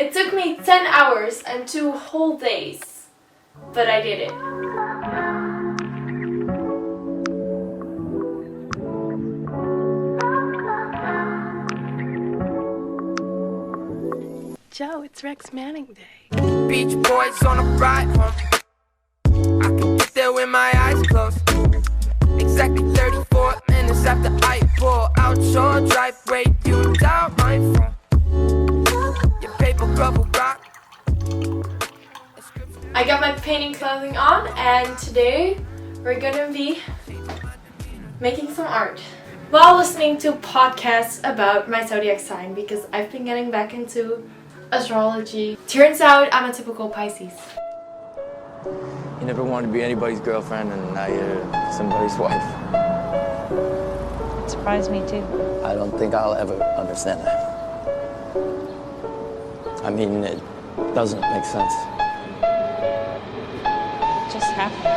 It took me 10 hours and 2 whole days, but I did it. Joe, it's Rex Manning Day. Beach Boys on a ride home. I can get there with my eyes closed. Exactly 34 minutes after I pull out your driveway, you dial my phone. Your paper bubble rock. I got my painting clothing on, and today we're gonna be making some art while listening to podcasts about my zodiac sign, because I've been getting back into astrology. Turns out I'm a typical Pisces. You never wanted to be anybody's girlfriend, and now you're somebody's wife. It surprised me too. I don't think I'll ever understand that. I mean, it doesn't make sense. It just happened.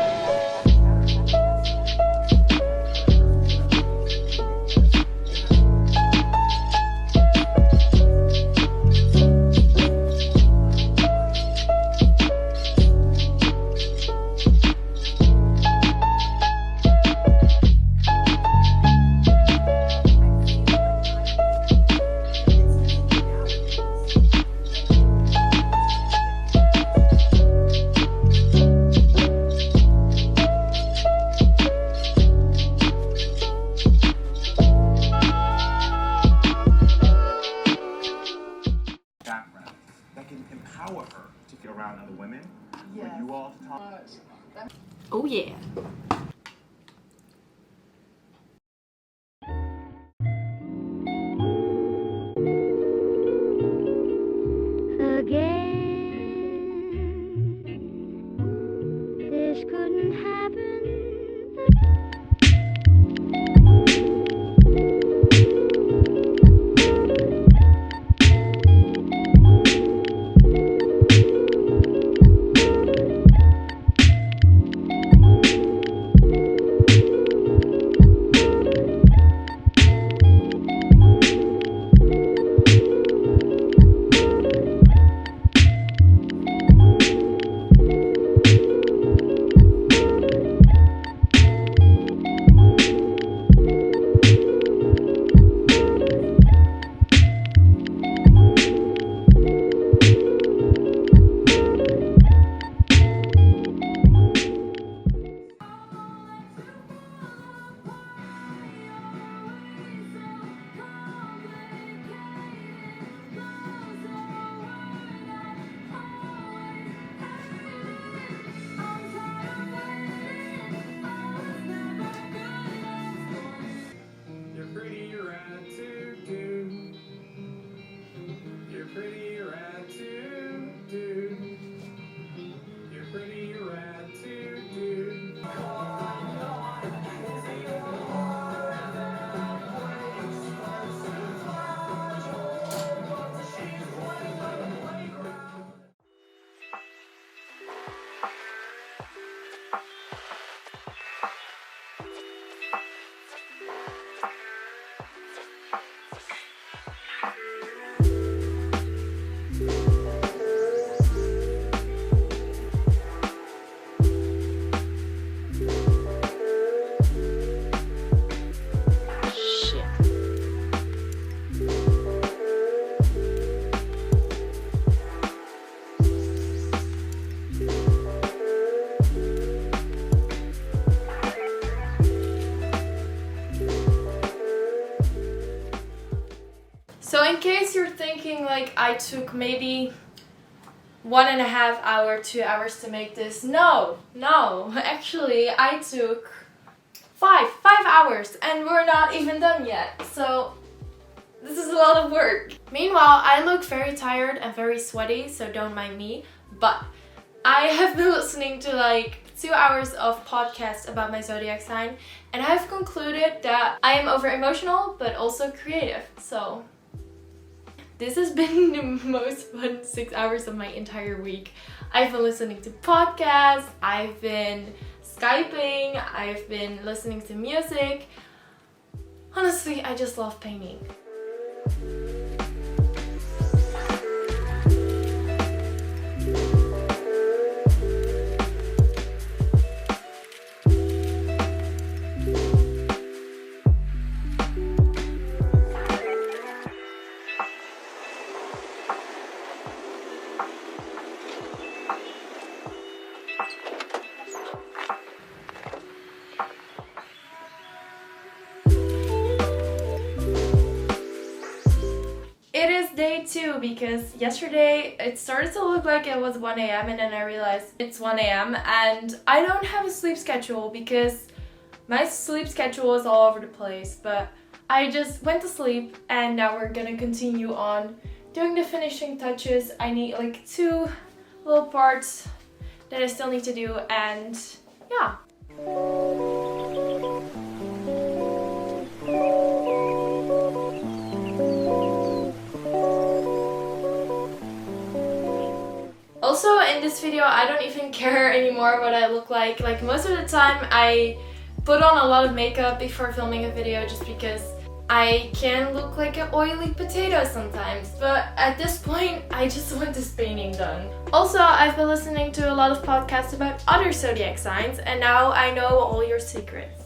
Empower her to get around other women. Yes. When you all talk. Oh yeah. Again, this couldn't happen. So in case you're thinking like I took maybe 1.5 hours, 2 hours to make this, no, actually I took five hours, and we're not even done yet, so this is a lot of work. Meanwhile, I look very tired and very sweaty, so don't mind me, but I have been listening to like 2 hours of podcast about my zodiac sign, and I have concluded that I am over emotional but also creative, so this has been the most fun 6 hours of my entire week. I've been listening to podcasts, I've been Skyping, I've been listening to music. Honestly, I just love painting. too, because yesterday it started to look like it was 1 a.m. and then I realized it's 1 a.m. and I don't have a sleep schedule because my sleep schedule is all over the place, but I just went to sleep and now we're gonna continue on doing the finishing touches. I need like 2 little parts that I still need to do, and yeah. Also, in this video, I don't even care anymore what I look like. Like, most of the time, I put on a lot of makeup before filming a video just because I can look like an oily potato sometimes. But at this point, I just want this painting done. Also, I've been listening to a lot of podcasts about other zodiac signs, and now I know all your secrets.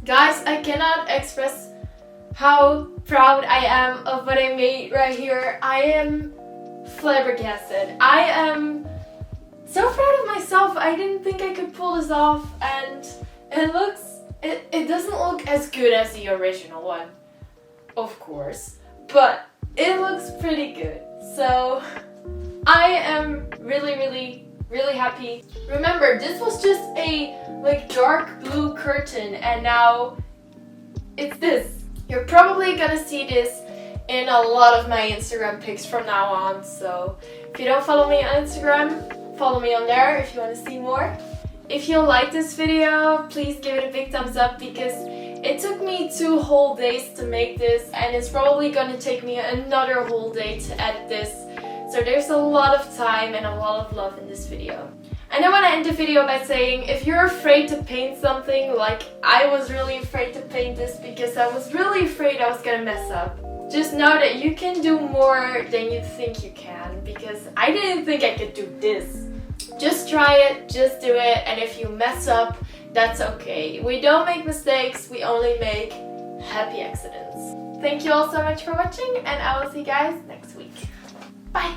Guys, I cannot express how proud I am of what I made right here. I am flabbergasted. I am so proud of myself. I didn't think I could pull this off, and it doesn't look as good as the original one, of course, but it looks pretty good. So I am really happy. Remember, this was just a like dark blue curtain, and now it's this. You're probably gonna see this in a lot of my Instagram pics from now on, so if you don't follow me on Instagram, follow me on there if you want to see more. If you like this video, please give it a big thumbs up, because it took me 2 whole days to make this, and it's probably gonna take me another whole day to edit this. So there's a lot of time and a lot of love in this video. And I want to end the video by saying, if you're afraid to paint something, like I was really afraid to paint this because I was really afraid I was gonna mess up, just know that you can do more than you think you can, because I didn't think I could do this. Just try it, just do it, and if you mess up, that's okay. We don't make mistakes, we only make happy accidents. Thank you all so much for watching, and I will see you guys next week. Bye!